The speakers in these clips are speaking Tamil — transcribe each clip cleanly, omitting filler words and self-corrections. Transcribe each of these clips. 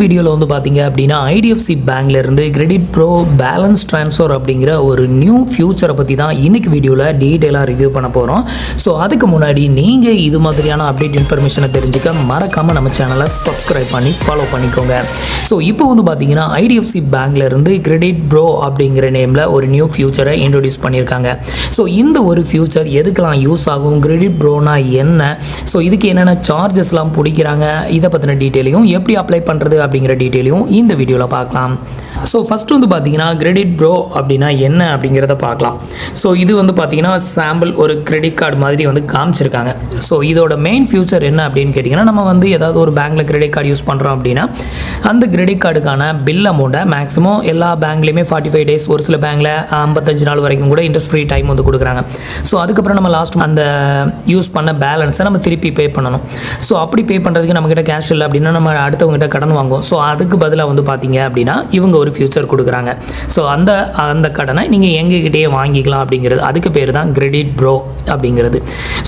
வீடியோவில் வந்து பார்த்தீங்க அப்படின்னா ஐடிஎஃப்சி பேங்க்லேருந்து கிரெடிட் ப்ரோ பேலன்ஸ் ட்ரான்ஸ்ஃபர் அப்படிங்கிற ஒரு நியூ ஃபியூச்சரை பற்றி தான் இன்றைக்கி வீடியோவில் டீட்டெயிலாக ரிவ்யூ பண்ண போகிறோம். ஸோ அதுக்கு முன்னாடி நீங்கள் இது மாதிரியான அப்டேட் இன்ஃபர்மேஷனை தெரிஞ்சுக்க மறக்காமல் நம்ம சேனலை சப்ஸ்கிரைப் பண்ணி ஃபாலோ பண்ணிக்கோங்க. ஸோ இப்போ வந்து பார்த்தீங்கன்னா ஐடிஎஃப்சி பேங்க்லேருந்து கிரெடிட் ப்ரோ அப்படிங்கிற நேமில் ஒரு நியூ ஃபியூச்சரை இன்ட்ரடியூஸ் பண்ணியிருக்காங்க. ஸோ இந்த ஒரு ஃபியூச்சர் எதுக்கெல்லாம் யூஸ் ஆகும், கிரெடிட் ப்ரோனா என்ன, ஸோ இதுக்கு என்னென்ன சார்ஜஸ்லாம் பிடிக்கிறாங்க, இதை பற்றின டீட்டெயிலையும் எப்படி அப்ளை பண்ணுறது அப்படிங்கிற டீட்டெயிலையும் இந்த வீடியோவில் பார்க்கலாம். ஸோ ஃபஸ்ட்டு வந்து பார்த்தீங்கன்னா கிரெடிட் ப்ரோ அப்படின்னா என்ன அப்படிங்கிறத பார்க்கலாம். ஸோ இது வந்து பார்த்தீங்கன்னா சாம்பிள் ஒரு கிரெடிட் கார்டு மாதிரி வந்து காமிச்சிருக்காங்க. ஸோ இதோட மெயின் ஃபியூச்சர் என்ன அப்படின்னு கேட்டிங்கன்னா, நம்ம வந்து ஏதாவது ஒரு பேங்க்கில் கிரெடிட் கார்டு யூஸ் பண்ணுறோம் அப்படின்னா அந்த கிரெடிட் கார்டுக்கான பில் அமௌண்ட்டை மேக்ஸிமம் எல்லா பேங்க்லேயுமே 45 டேஸ், ஒரு சில பேங்க்கில் 55 நாள் வரைக்கும் கூட இன்ட்ரெஸ்ட் ஃப்ரீ டைம் வந்து கொடுக்குறாங்க. ஸோ அதுக்கப்புறம் நம்ம லாஸ்ட் அந்த யூஸ் பண்ண பேலன்ஸை நம்ம திருப்பி பே பண்ணணும். ஸோ அப்படி பே பண்ணுறதுக்கு நம்மக்கிட்ட கேஷ் இல்லை அப்படின்னா நம்ம அடுத்தவங்ககிட்ட கடன் வாங்குவோம். ஸோ அதுக்கு பதிலாக வந்து பார்த்தீங்க அப்படின்னா இவங்க ஒரு ஃபியூச்சர் கொடுக்குறாங்க. ஸோ அந்த கடனை நீங்கள் எங்ககிட்டயே வாங்கிக்கலாம் அப்படிங்கிறது, அதுக்கு பேர் தான் கிரெடிட் ப்ரோ அப்படிங்கிறது.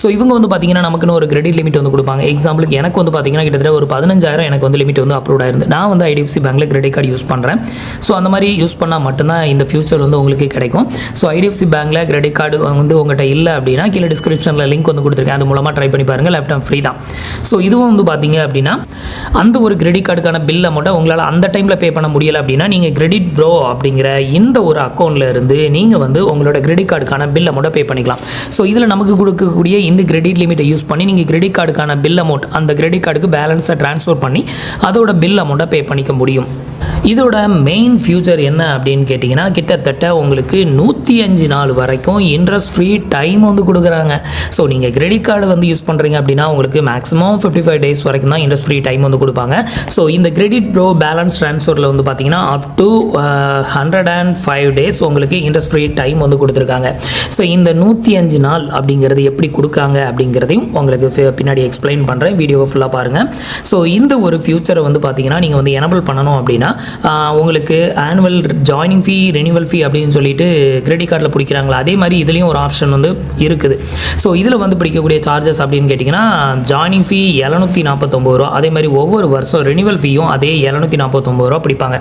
ஸோ இவங்க வந்து பார்த்தீங்கன்னா நமக்குன்னு ஒரு கிரெடிட் லிமிட் வந்து கொடுப்பாங்க. எக்ஸாம்பிளுக்கு எனக்கு வந்து பார்த்தீங்கன்னா கிட்டத்தட்ட ஒரு 15,000 எனக்கு வந்து லிமிட் வந்து அப்ரூவ் ஆயிருந்து. நான் வந்து ஐடிஎஃப்சி பேங்க்கில் கிரெடிட் கார்டு யூஸ் பண்ணுறேன். ஸோ அந்த மாதிரி யூஸ் பண்ணால் மட்டும்தான் இந்த ஃபியூச்சர் வந்து உங்களுக்கு கிடைக்கும். ஸோ ஐடிஎஃப்சி பேங்க்கில் கிரெடிட் கார்டு வந்து உங்கள்கிட்ட இல்லை அப்படின்னா கீழே டிஸ்கிரிப்ஷனில் லிங்க் வந்து கொடுத்துருக்கேன், அது மூலமாக ட்ரை பண்ணி பாருங்கள். லைஃப் டைம் ஃப்ரீ தான். ஸோ இதுவும் வந்து பார்த்தீங்க அப்படின்னா அந்த ஒரு கிரெடிட் கார்டுக்கான பில் அமௌண்ட்டை உங்களால் அந்த டைமில் பே பண்ண முடியலை அப்படின்னா நீங்கள் கிரெடிட் ப்ரோ அப்படிங்கிற இந்த ஒரு அக்கௌண்ட்டில் இருந்து நீங்கள் வந்து உங்களோட கிரெடிட் கார்டுக்கான பில் அமௌண்ட்டை பே பண்ணிக்கலாம். ஸோ இதில் நமக்கு கொடுக்கக்கூடிய இந்த கிரெடிட் லிமிட்டை யூஸ் பண்ணி நீங்கள் கிரெடிட் கார்டுக்கான பில் அமௌண்ட், அந்த கிரெடிட் கார்டுக்கு பேலன்ஸை ட்ரான்ஸ்ஃபர் பண்ணி அதோட பில் அமௌண்ட்டை பே பண்ணிக்க முடியும். இதோட மெயின் ஃபியூச்சர் என்ன அப்படின்னு கேட்டிங்கன்னா, கிட்டத்தட்ட உங்களுக்கு 105 நாள் வரைக்கும் இன்ட்ரெஸ்ட் ஃப்ரீ டைம் வந்து கொடுக்குறாங்க. ஸோ நீங்கள் கிரெடிட் கார்டு வந்து யூஸ் பண்ணுறீங்க அப்படின்னா உங்களுக்கு மேக்ஸிமம் 55 டேஸ் வரைக்கும் தான் இன்ட்ரெஸ்ட் ஃப்ரீ டைம் வந்து கொடுப்பாங்க. ஸோ இந்த கிரெடிட் ப்ரோ பேலன்ஸ் ட்ரான்ஸ்ஃபரில் வந்து பார்த்தீங்கன்னா அப் டு 105 டேஸ் உங்களுக்கு இன்ட்ரெஸ்ட் ஃப்ரீ டைம் வந்து கொடுத்துருக்காங்க. ஸோ இந்த 105 நாள் அப்படிங்கிறது எப்படி கொடுக்காங்க அப்படிங்கிறதையும் உங்களுக்கு பின்னாடி எக்ஸ்பிளைன் பண்ணுறேன், வீடியோவை ஃபுல்லாக பாருங்கள். ஸோ இந்த ஒரு ஃபியூச்சரை வந்து பார்த்தீங்கன்னா நீங்கள் வந்து எனபிள் பண்ணணும் அப்படின்னா உங்களுக்கு ஆனுவல் ஜாயினிங் ஃபீ, ரெனிவல் ஃபீ அப்படின்னு சொல்லிட்டு கிரெடிட் கார்டில் பிடிக்கிறாங்களா, அதே மாதிரி இதுலேயும் ஒரு ஆப்ஷன் வந்து இருக்குது. ஸோ இதில் வந்து பிடிக்கக்கூடிய சார்ஜஸ் அப்படின்னு கேட்டிங்கன்னா ஜாயினிங் ஃபீ 749 ரூபா, அதே மாதிரி ஒவ்வொரு வருஷம் ரெனிவல் ஃபீயும் அதே 749 ரூபா பிடிப்பாங்க.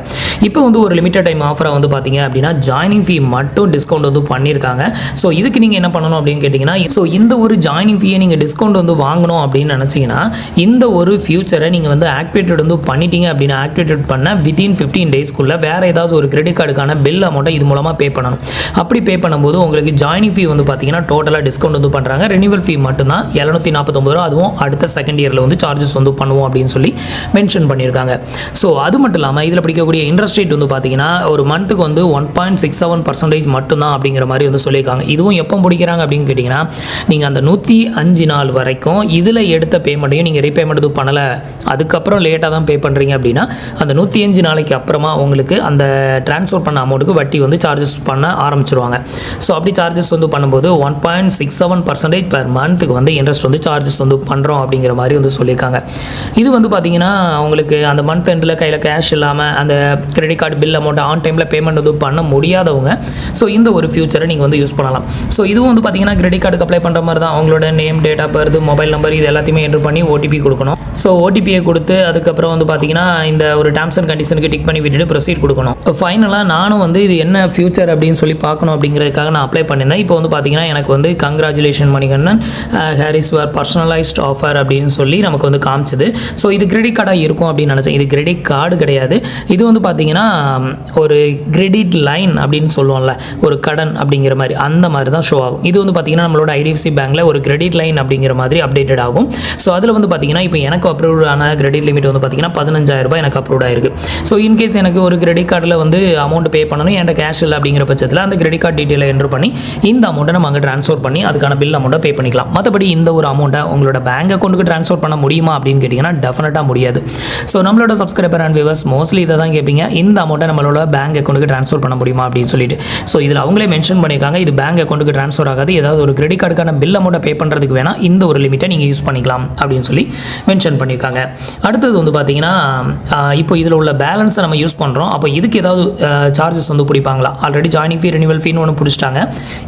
இப்போ வந்து ஒரு லிமிட்டட் டைம் ஆஃபராக வந்து பார்த்தீங்க அப்படின்னா ஜாயினிங் ஃபீ மட்டும் டிஸ்கவுண்ட் வந்து பண்ணியிருக்காங்க. ஸோ இதுக்கு நீங்கள் என்ன பண்ணணும் அப்படின்னு கேட்டிங்கன்னா, ஸோ இந்த ஒரு ஜாயினிங் ஃபீயை நீங்கள் டிஸ்கவுண்ட் வந்து வாங்கணும் அப்படின்னு நினச்சிங்கன்னா இந்த ஒரு ஃபியூச்சரை நீங்கள் வந்து ஆக்டிவேட்டட் வந்து பண்ணிட்டீங்க அப்படின்னா ஆக்டிவேட்டட் பண்ண வித்தின் 15 டேஸ்க்குள்ளே வேறு ஏதாவது ஒரு கிரெடிட் கார்டுக்கான பில் அமௌண்ட்டை இது மூலமாக பே பண்ணணும். அப்படி பே பண்ணும்போது உங்களுக்கு ஜாயினிங் ஃபீ வந்து பார்த்தீங்கன்னா டோட்டலாக டிஸ்கவுண்ட் வந்து பண்ணுறாங்க. ரெனிவல் ஃபீ மட்டும்தான் 749 ரூபா, அதுவும் அடுத்த செகண்ட் இயரில் வந்து சார்ஜஸ் வந்து பண்ணுவோம் அப்படின்னு சொல்லி மென்ஷன் பண்ணியிருக்காங்க. ஸோ அது மட்டும் இல்லாமல் இதில் பிடிக்கக்கூடிய இன்ட்ரெஸ்ட் ரேட் வந்து பார்த்தீங்கன்னா ஒரு மந்த்துக்கு வந்து 1.67% மட்டும்தான் அப்படிங்கிற மாதிரி வந்து சொல்லியிருக்காங்க. இதுவும் எப்போ பிடிக்கிறாங்க அப்படின்னு கேட்டிங்கன்னா, நீங்கள் அந்த 105 நாள் வரைக்கும் இதில் எடுத்த பேமெண்ட்டையும் நீங்கள் ரீபேமெண்ட் எதுவும் பண்ணலை, அதுக்கப்புறம் லேட்டாக தான் பே பண்ணுறீங்க அப்படின்னா அந்த 105 நாளைக்கு அப்புறமா உங்களுக்கு அந்த ட்ரான்ஸ்ஃபர் பண்ண அமௌண்ட்டுக்கு வட்டி வந்து சார்ஜஸ் பண்ண ஆரம்பிச்சிருவாங்க. ஸோ அப்படி சார்ஜஸ் வந்து பண்ணும்போது 1.67% பெர் மந்த்துக்கு வந்து இன்ட்ரெஸ்ட் வந்து சார்ஜஸ் வந்து பண்ணுறோம் அப்படிங்கிற மாதிரி வந்து சொல்லியிருக்காங்க. இது வந்து பார்த்தீங்கன்னா உங்களுக்கு அந்த மந்த் எண்டில் கையில் கேஷ் இல்லாமல் அந்த credit card bill amount on டைமில் பேமெண்ட் வந்து பண்ண முடியாதவங்க ஸோ இந்த ஒரு ஃபியூச்சரை நீங்கள் வந்து யூஸ் பண்ணலாம். ஸோ இதுவும் வந்து பார்த்தீங்கன்னா கிரெடிட் கார்டுக்கு அப்ளை பண்ணுற மாதிரி தான். அவங்களோட name, date of birth, mobile number இது எல்லாத்தையுமே என்ட்ரு பண்ணி ஓடிபி கொடுக்கணும். ஸோ ஓடிபியை கொடுத்து அதுக்கப்புறம் வந்து பார்த்தீங்கன்னா இந்த ஒரு டேர்ம்ஸ் அண்ட் கண்டிஷனுக்கு டிக் பண்ணி விட்டுட்டு ப்ரொசீட் கொடுக்கணும். ஃபைனலாக நானும் வந்து இது என்ன ஃபியூச்சர் அப்படின்னு சொல்லி பார்க்கணும் அப்படிங்கிறதுக்காக நான் அப்ளை பண்ணியிருந்தேன். இப்போ வந்து பார்த்தீங்கன்னா எனக்கு வந்து congratulation Manikannan, Harris your personalised offer அப்படின்னு சொல்லி நமக்கு வந்து காமிச்சது. ஸோ இது கிரெடிட் கார்டாக இருக்கும் அப்படின்னு நினச்சேன். இது கிரெடிட் கார்டு கிடையாது. இது வந்து பார்த்தீங்கன்னா ஒரு கிரெடிட் லைன் அப்படின்னு சொல்லுவோம்ல, ஒரு கடன் அப்படிங்கிற மாதிரி, அந்த மாதிரி தான் ஷோ ஆகும். இது வந்து பார்த்தீங்கன்னா நம்மளோட ஐடிஎஃப்சி பேங்க்கில் ஒரு கிரெடிட் லைன் அப்படிங்கிற மாதிரி அப்டேட்டட் ஆகும். ஸோ அதில் வந்து பார்த்தீங்கன்னா இப்போ எனக்கு அப்ரூவ்ட் ஆன கிரெடிட் லிமிட் வந்து பார்த்தீங்கன்னா 15,000 ரூபாய் எனக்கு அப்ரூவ்ட் ஆயிருக்கு. ஸோ இன்கேஸ் எனக்கு ஒரு கிரெடிட் கார்டில் வந்து அமௌண்ட் பே பண்ணணும், என்கிட்ட கேஷ் இல்லை அப்படிங்கிற பட்சத்தில் அந்த கிரெடிட் கார்டு டீட்டெயிலை என்ட்ரு பண்ணி இந்த அமௌண்ட்டை நம்ம அங்கே ட்ரான்ஸ்ஃபர் பண்ணி அதுக்கான பில் அமௌண்ட்டை பே பண்ணிக்கலாம். மற்றபடி இந்த ஒரு அமௌண்ட்டை உங்களோட பேங்க் அக்கௌண்ட்டுக்கு ட்ரான்ஸ்ஃபர் பண்ண முடியுமா அப்படின்னு கேட்டிங்கன்னா டெஃபினட்டாக முடியாது. ஸோ நம்மளோட சப்ஸ்கிரைபர் அண்ட் வியூவர்ஸ் மோஸ்ட்லி இதை தான் கேட்பீங்க, இந்த அமௌண்ட்டை நம்மளோட பேங்க் அக்கௌண்ட்டுக்கு ட்ரான்ஸ்ஃபர் பண்ண முடியுமா அப்படின்னு சொல்லிட்டு. ஸோ இதில் அவங்களே மென்ஷன் பண்ணியிருக்காங்க, இது பேங்க் அக்கௌண்ட்டுக்கு ட்ரான்ஸ்ஃபர் ஆகாது, ஏதாவது ஒரு கிரெடிட் கார்டுக்கான பில் அமௌண்ட்டை பே பண்ணுறதுக்கு வேணால் இந்த ஒரு லிமிட்டை நீங்கள் யூஸ் பண்ணிக்கலாம் அப்படின்னு சொல்லி மென்ஷன் பண்ணியிருக்காங்க. அடுத்தது வந்து பார்த்தீங்கன்னா இப்போ இதில் உள்ள பேலன்ஸ் பேலன்ஸை நம்ம யூஸ் பண்ணுறோம். அப்போ இதுக்கு ஏதாவது சார்ஜஸ் வந்து பிடிப்பாங்களா? ஆல்ரெடி ஜாயினிங் ஃபீ ரெனிவல் ஃபீன்னு ஒன்று பிடிச்சிட்டாங்க.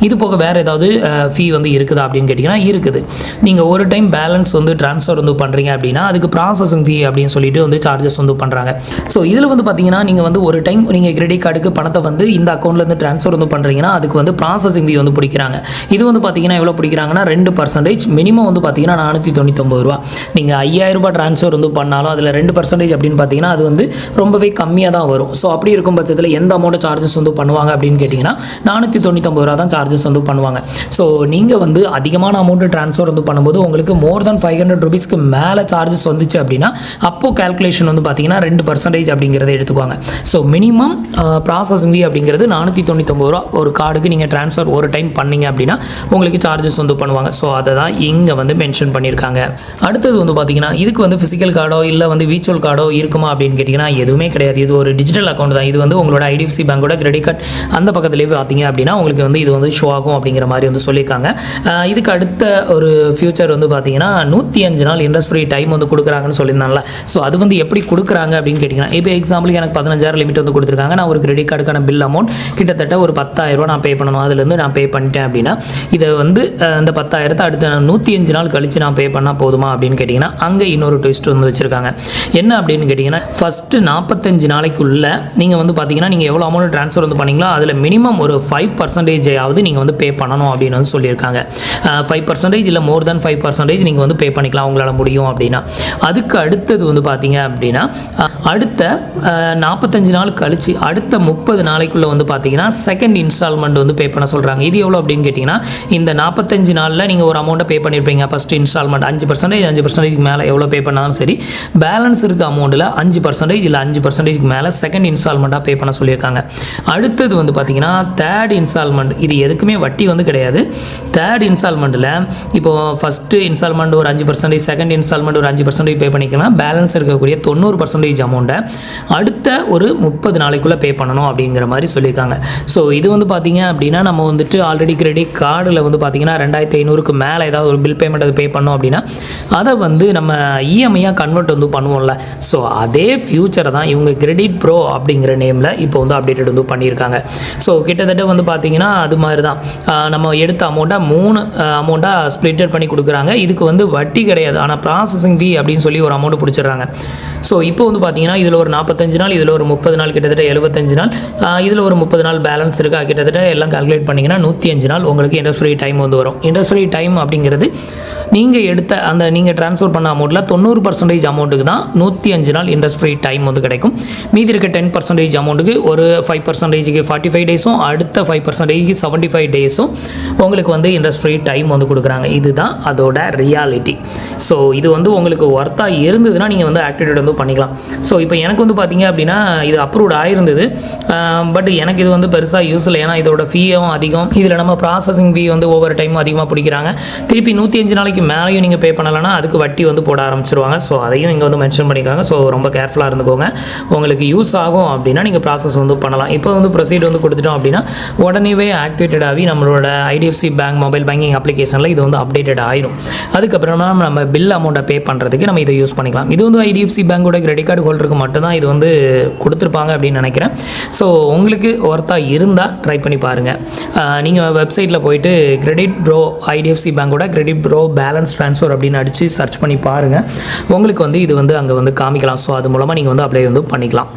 இது போக வேறு ஏதாவது ஃபீ வந்து இருக்குதா அப்படின்னு கேட்டிங்கன்னா இருக்குது. நீங்கள் ஒரு டைம் பேலன்ஸ் வந்து ட்ரான்ஸ்ஃபர் வந்து பண்ணுறீங்க அப்படின்னா அதுக்கு ப்ராசஸிங் ஃபீ அப்படின்னு சொல்லிட்டு வந்து சார்ஜஸ் வந்து பண்ணுறாங்க. ஸோ இதில் வந்து பார்த்தீங்கன்னா நீங்கள் வந்து ஒரு டைம் நீங்கள் கிரெடிட் கார்டுக்கு பணத்தை வந்து இந்த அக்கௌண்ட்லேருந்து ட்ரான்ஸ்ஃபர் வந்து பண்ணுறீங்கன்னா அதுக்கு வந்து ப்ராசஸிங் ஃபீ வந்து பிடிக்கிறாங்க. இது வந்து பார்த்தீங்கன்னா எவ்வளோ பிடிக்கிறாங்கன்னா 2% மினிமம் வந்து பார்த்தீங்கன்னா 499 ரூபா. நீங்கள் 5000 ரூபாய் ட்ரான்ஸ்ஃபர் வந்து பண்ணாலும் அதில் 2% அப்படின்னு பார்த்தீங்கன்னா அது வந்து ரொம்பவே கம்மியாக தான் வரும். ஸோ அப்படி இருக்கும் பட்சத்தில் எந்த அமௌண்ட் சார்ஜஸ் வந்து பண்ணுவாங்க அப்படின்னு கேட்டிங்கன்னா 499 ரூபா தான் சார்ஜஸ் வந்து பண்ணுவாங்க. ஸோ நீங்கள் வந்து அதிகமான அமௌண்ட் ட்ரான்ஸ்ஃபர் வந்து பண்ணும்போது உங்களுக்கு மோர் தென் 500 ருபீஸ்க்கு மேலே சார்ஜஸ் வந்துச்சு அப்படின்னா அப்போது கேல்குலேஷன் வந்து பார்த்தீங்கன்னா 2% அப்படிங்கிறத எடுத்துக்குவாங்க. ஸோ மினிமம் ப்ராசஸிங் ஃபீ அப்படிங்கிறது 499 ரூபா ஒரு கார்டுக்கு நீங்கள் ட்ரான்ஸ்ஃபர் ஒரு டைம் பண்ணீங்க அப்படின்னா உங்களுக்கு சார்ஜஸ் வந்து பண்ணுவாங்க. ஸோ அதை தான் இங்கே வந்து மென்ஷன் பண்ணியிருக்காங்க. அடுத்தது வந்து பார்த்தீங்கன்னா இதுக்கு வந்து ஃபிசிக்கல் கார்டோ இல்லை வந்து விர்ச்சுவல் கார்டோ இருக்குமா அப்படின்னு கேட்டிங்கன்னா எதுவுமே கிடையாது. இது ஒரு டிஜிட்டல் அக்கௌண்ட் தான். இது வந்து உங்களோட ஐடிஎஃப்சி பேங்கோட கிரெடிட் கார்டு அந்த பக்கத்துலேயே பார்த்தீங்க அப்படின்னா உங்களுக்கு வந்து இது வந்து ஷோ ஆகும் அப்படிங்கிற மாதிரி வந்து சொல்லியிருக்காங்க. இதுக்கு அடுத்த ஒரு ஃபியூச்சர் வந்து பார்த்தீங்கன்னா 105 நாள் இன்ட்ரெஸ்ட் ஃப்ரீ டைம் வந்து கொடுக்குறாங்கன்னு சொல்லியிருந்தாங்கல்ல. ஸோ அது வந்து எப்படி கொடுக்குறாங்க அப்படின்னு கேட்டிங்கன்னா இப்போ எக்ஸாம்பிளுக்கு எனக்கு 15,000 லிமிட் வந்து கொடுத்துருக்காங்க. நான் ஒரு கிரெடிட் கார்டுக்கான பில் அமௌண்ட் கிட்டத்தட்ட ஒரு 10,000 ரூபா நான் பே பண்ணணும். அதுலேருந்து நான் பே பண்ணிட்டேன் அப்படின்னா இதை வந்து அந்த 10,000 அடுத்த 105 நாள் கழித்து நான் பே பண்ணால் போதுமா அப்படின்னு கேட்டிங்கன்னா அங்கே இன்னொரு ட்விஸ்ட் வந்து வச்சுருக்காங்க. என்ன அப்படின்னு கேட்டிங்கன்னா ஃபஸ்ட்டு 45 நாளைக்குள்ளே நீங்கள் வந்து பார்த்தீங்கன்னா நீங்கள் எவ்வளோ அமௌண்ட் ட்ரான்ஸ்ஃபர் வந்து பண்ணீங்களோ அதில் மினிமம் ஒரு 5% நீங்கள் வந்து பே பண்ணணும் அப்படின்னு வந்து சொல்லியிருக்காங்க. 5% இல்லை மோர் தென் 5% நீங்கள் வந்து பே பண்ணிக்கலாம் உங்களால் முடியும் அப்படின்னா. அதுக்கு அடுத்தது வந்து பார்த்தீங்க அப்படின்னா அடுத்த 45 நாள் கழிச்சு அடுத்த 30 நாளைக்குள்ளே வந்து பார்த்தீங்கன்னா செகண்ட் இன்ஸ்டால்மெண்ட் வந்து பே பண்ண சொல்கிறாங்க. இது எவ்வளோ அப்படின்னு கேட்டிங்கன்னா இந்த 45 நாளில் நீங்கள் ஒரு அமௌண்ட்டை பே பண்ணியிருப்பீங்க. ஃபஸ்ட்டு இன்ஸ்டால்மெண்ட் 5% மேலே எவ்வளோ பே பண்ணாலும் சரி பேலன்ஸ் இருக்க அமௌண்ட்டில் 5% இல்லை 5% மேலே செகண்ட் இன்ஸ்டால்மெண்ட்டாக பே பண்ண சொல்லியிருக்காங்க. அடுத்தது வந்து பார்த்தீங்கன்னா தேர்ட் இன்ஸ்டால்மெண்ட். இது எதுக்குமே வட்டி வந்து கிடையாது. தேர்ட் இன்ஸ்டால்மெண்ட்டில் இப்போ ஃபஸ்ட்டு இன்ஸ்டால்மெண்ட் ஒரு 5%, செகண்ட் இன்ஸ்டால்மெண்ட் ஒரு 5% பே பண்ணிக்கலாம். பேலன்ஸ் இருக்கக்கூடிய 90% அமௌண்ட்டை அடுத்த ஒரு 30 நாளைக்குள்ளே பே பண்ணணும் அப்படிங்கிற மாதிரி சொல்லியிருக்காங்க. ஸோ இது வந்து பார்த்தீங்க அப்படின்னா நம்ம வந்துட்டு ஆல்ரெடி கிரெடிட் கார்டில் வந்து பார்த்தீங்கன்னா 2500க்கு மேலே ஏதாவது ஒரு பில் பேமெண்ட் அது பே பண்ணோம் அப்படின்னா அதை வந்து நம்ம இஎம்ஐயாக கன்வெர்ட் வந்து பண்ணுவோம்ல. ஸோ அதே ஃபியூச்சரை தான் இவங்க கிரெடிட் ப்ரோ அப்படிங்கிற நேமில் இப்போ வந்து அப்டேட்டட் வந்து பண்ணியிருக்காங்க. ஸோ கிட்டத்தட்ட வந்து பார்த்தீங்கன்னா அது மாதிரி தான் நம்ம எடுத்த அமௌண்ட்டை 3 அமௌண்ட்டாக ஸ்ப்ளிட்டட் பண்ணி கொடுக்குறாங்க. இதுக்கு வந்து வட்டி கிடையாது. ஆனால் ப்ராசஸிங் ஃபீ அப்படின்னு சொல்லி ஒரு அமௌண்ட் பிடிச்சிடுறாங்க. ஸோ இப்போ வந்து பார்த்தீங்கன்னா இதில் ஒரு 45 நாள், இதில் ஒரு 30 நாள், கிட்டத்தட்ட 75 நாள், இதில் ஒரு 30 நாள் பேலன்ஸ் இருக்கா, கிட்டத்தட்ட எல்லாம் கால்குலேட் பண்ணிங்கன்னா 105 நாள் உங்களுக்கு இன்ட்ரெஸ்ட் ஃப்ரீ டைம் வந்து வரும். இன்ட்ரெஸ்ட் ஃப்ரீ டைம் அப்படிங்கிறது நீங்கள் எடுத்த அந்த நீங்கள் ட்ரான்ஸ்ஃபர் பண்ண அமௌண்ட்டில் 90% அமௌண்ட்டுக்கு தான் 105 நாள் இன்ட்ரெஸ்ட் ஃப்ரீ டைம் வந்து கிடைக்கும். மீதி இருக்க 10% அமௌண்ட்டுக்கு ஒரு 5%க்கு 45 டேஸும் அடுத்த 5%க்கு 75 டேஸும் உங்களுக்கு வந்து இன்ட்ரெஸ்ட் ஃப்ரீ டைம் வந்து கொடுக்குறாங்க. இதுதான் அதோட ரியாலிட்டி. ஸோ இது வந்து உங்களுக்கு ஒர்த்தாக இருந்ததுன்னா நீங்கள் வந்து ஆக்டிவேட் வந்து பண்ணிக்கலாம். ஸோ இப்போ எனக்கு வந்து பார்த்தீங்க அப்படின்னா இது அப்ரூவ்ட் ஆயிருந்தது. பட் எனக்கு இது வந்து பெருசாக யூஸ் இல்லை. ஏன்னா இதோட ஃபீயும் அதிகம். இதில் நம்ம ப்ராசஸிங் ஃபீ வந்து ஒவ்வொரு டைமும் அதிகமாக பிடிக்கிறாங்க. திருப்பி 105 நாளைக்கு மேலேயும் நீங்கள் பே பண்ணலைன்னா அதுக்கு வட்டி வந்து போட ஆரம்பிச்சிருவாங்க. ஸோ அதையும் இங்கே வந்து மென்ஷன் பண்ணியிருக்காங்க. ஸோ ரொம்ப கேர்ஃபுல்லாக இருந்துக்கோங்க. உங்களுக்கு யூஸ் ஆகும் அப்படின்னா நீங்கள் ப்ராசஸ் வந்து பண்ணலாம். இப்போ வந்து ப்ரொசீட் வந்து கொடுத்துட்டோம் அப்படின்னா உடனேவே ஆக்டிவேட்டட் ஆகி நம்மளோட ஐடிஎஃப்சி பேங்க் மொபைல் பேங்கிங் அப்ளிகேஷனில் இது வந்து அப்டேட்டட் ஆயிடும். அதுக்கப்புறமா நம்ம பில் அமௌண்ட்டை பே பண்ணுறதுக்கு நம்ம இதை யூஸ் பண்ணிக்கலாம். இது வந்து ஐடிஎஃப்சி பேங்கோட கிரெடிட் கார்டு ஹோல்டருக்கு மட்டும்தான் இது வந்து கொடுத்துருப்பாங்க அப்படின்னு நினைக்கிறேன். ஸோ உங்களுக்கு ஒர்த்தாக இருந்தால் ட்ரை பண்ணி பாருங்கள். நீங்கள் வெப்சைட்டில் போயிட்டு கிரெடிட் ப்ரோ ஐடிஎஃப்சி பேங்கோட கிரெடிட் ப்ரோ பேலன்ஸ் ட்ரான்ஸ்ஃபர் அப்படின்னு அடித்து சர்ச் பண்ணி பாருங்கள். உங்களுக்கு வந்து இது வந்து அங்கே வந்து காமிக்கலாம். ஸோ அது மூலமாக நீங்கள் வந்து அப்ளை வந்து பண்ணிக்கலாம்.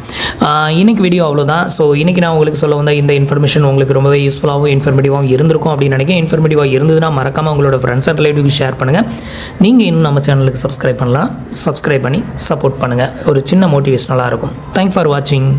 இன்றைக்கி வீடியோ அவ்வளோதான். ஸோ இன்றைக்கி நான் உங்களுக்கு சொல்ல வந்த இந்த இன்ஃபர்மேஷன் உங்களுக்கு ரொம்பவே யூஸ்ஃபுல்லாகவும் இன்ஃபர்மேட்டிவாகவும் இருந்திருக்கும் அப்படின்னு நினைக்கிறேன். இன்ஃபர்மேட்டிவாக இருந்ததுன்னா மறக்காமல் உங்களோட ஃப்ரெண்ட்ஸ் அண்ட் ரிலேட்டிவ்க்கு ஷேர் பண்ணுங்கள். நீங்கள் இன்னும் நம்ம சேனலுக்கு சப்ஸ்கிரைப் பண்ணலாம். சப்ஸ்கிரைப் பண்ணி சப்போர்ட் பண்ணுங்கள். ஒரு சின்ன மோட்டிவேஷனலாக இருக்கும். தேங்க்ஸ் ஃபார் வாட்சிங்.